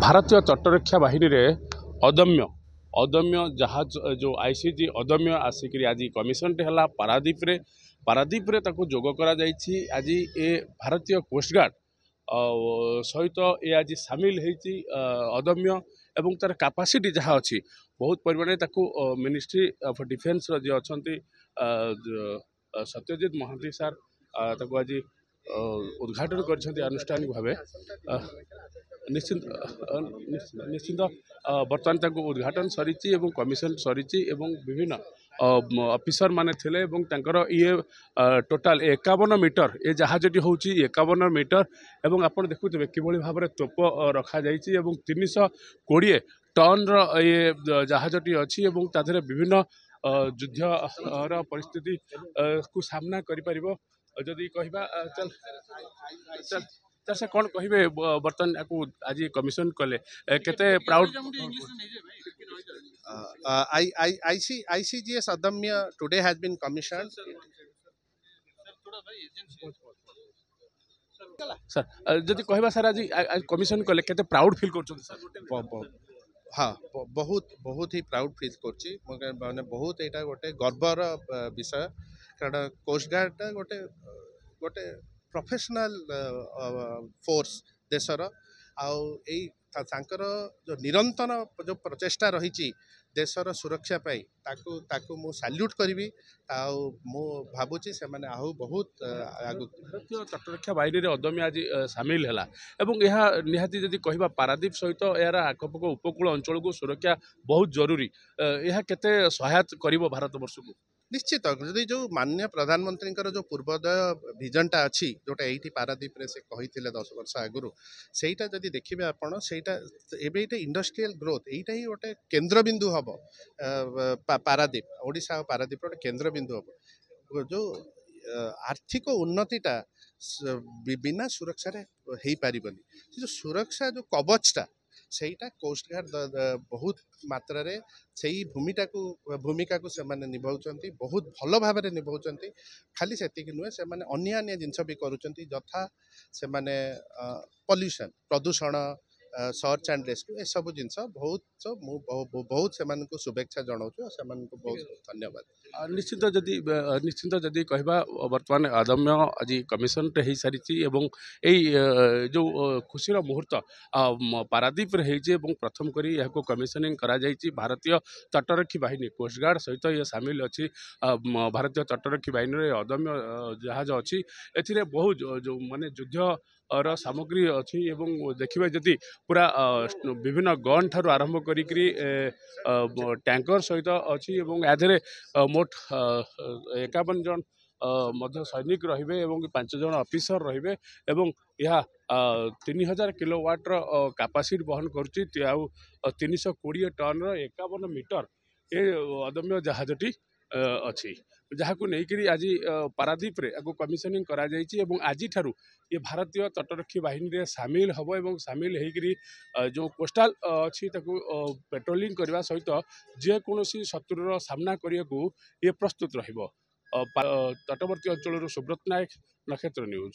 भारतीय तटरक्षा बाहिनी रे अदम्य अदम्य जहाज जो आईसीजी अदम्य आसिक आज कमिशन है पारादीप रे ताको जोग करा जायछि। आज ए भारतीय कोस्टगार्ड सहित ये आज सामिल होती अदम्य एवं तार कैपेसिटी जहाँ अच्छी बहुत परिमाण मिनिस्ट्री ऑफ डिफेन्स जी अच्छा सत्यजित महांती सार ताको आज उद्घाटन कर आनुष्ठानिक भाव निश्चिंत निश्चिंत बर्तमान तक उद्घाटन सरी कमिशन सरी विभिन्न ऑफिसर माने थिले ये टोटाल 51 मीटर ये जहाज़टी हूँ 51 मीटर एवं आप देखुवे किभली भाव में तोप रखा जाइए 320 टन ये जहाज़टी अच्छी ताधरे विभिन्न युद्धर परिस्थिति को सामना करि जदि कहबा चल चल चल से कौन कहे बर्तमान आपको आज कमिशन कले केते proud ICGS Adamya today has been commissioned. Sir जदि कहबा सर आज कमिशन कले केते प्राउड फील कर सर? हाँ बहुत बहुत ही प्राउड फील करछि माने बहुत एटा गोटे गर्वर विषय कारण कोस्ट गार्ड गोटे गोटे प्रोफेशनल फोर्स देशर आउर जो निरंतर जो प्रचेष्टा रही देशर सुरक्षा पाई ताकू ताकू मु सैल्यूट करी मु भावुची से माने आहु बहुत आगु भारतीय तटरक्षा बाहिनी अदम्य आज सामिल है यह निहाती जदि कहबा पारादीप सहित यार आखपाख उपकूल अंचल को सुरक्षा बहुत जरूरी यह केते सहायता करिवो भारत वर्ष को निश्चित जदि जो माननीय प्रधानमंत्री जो पूर्वोदय विजनटा अच्छी जोटा ये पारादीप से कही 10 वर्ष आगु सेटा जदि देखिए आपण सेटा एबे इंडस्ट्रियल ग्रोथ यहीटा ही गोटे केन्द्रबिंदु हम पारादीप ओडिशा पारादीप गोटे केन्द्रबिंदु हम जो आर्थिक उन्नतिटा बिना सुरक्षा हो पारबनी जो सुरक्षा जो कवचटा सेटा कोस्ट गार्ड बहुत मात्रा रे सही भूमिका को से माने निभाउचंती बहुत भल भाव में निभाउचंती खाली सेतिक नुहे से माने अन्य जिनस भी करूचंती जथा से माने पॉल्यूशन प्रदूषण सर्च एंड रेस्क्यू ए सब जिनस बहुत से माने को शुभेच्छा जनाऊँ से माने को बहुत धन्यवाद। निश्चिंत जदि कहबा वर्तमान अदम्य आज कमिशन हो सारी जो खुशीर मुहूर्त पारादीप रे प्रथम करी यह कमिशनिंग करा जायछि। भारतीय तटरक्षी बाहिनी कोस्टगार्ड सहित ये सामिल अच्छी भारतीय तटरक्षी बाहिनी अदम्य जहाज अच्छी ए बहुत जो माने युद्ध और सामग्री अच्छी देखिए जदि पूरा विभिन्न गन ठार आरंभ करी टैंकर सहित अच्छी यादे मोट 51 जन मध्य सैनिक रे 5 जन ऑफिसर रे यह 3000 किलोवाट कैपेसिटी बहन करुच्ची 320 टन 51 मीटर ये अदम्य जहाजटी अच्छी जहाँ को लेकर आज पारादीप रे कमिशनिंग करा जायछि आज ठारू ये भारतीय तटरक्षी बाहिनी रे सामिल हम और सामिल होकर जो कोस्टाल अच्छी पेट्रोलिंग करने सहित जेकोसी शत्रुर सामना करने को ये प्रस्तुत रहिबो। तटवर्ती अंचल सुब्रत नायक नक्षत्र न्यूज।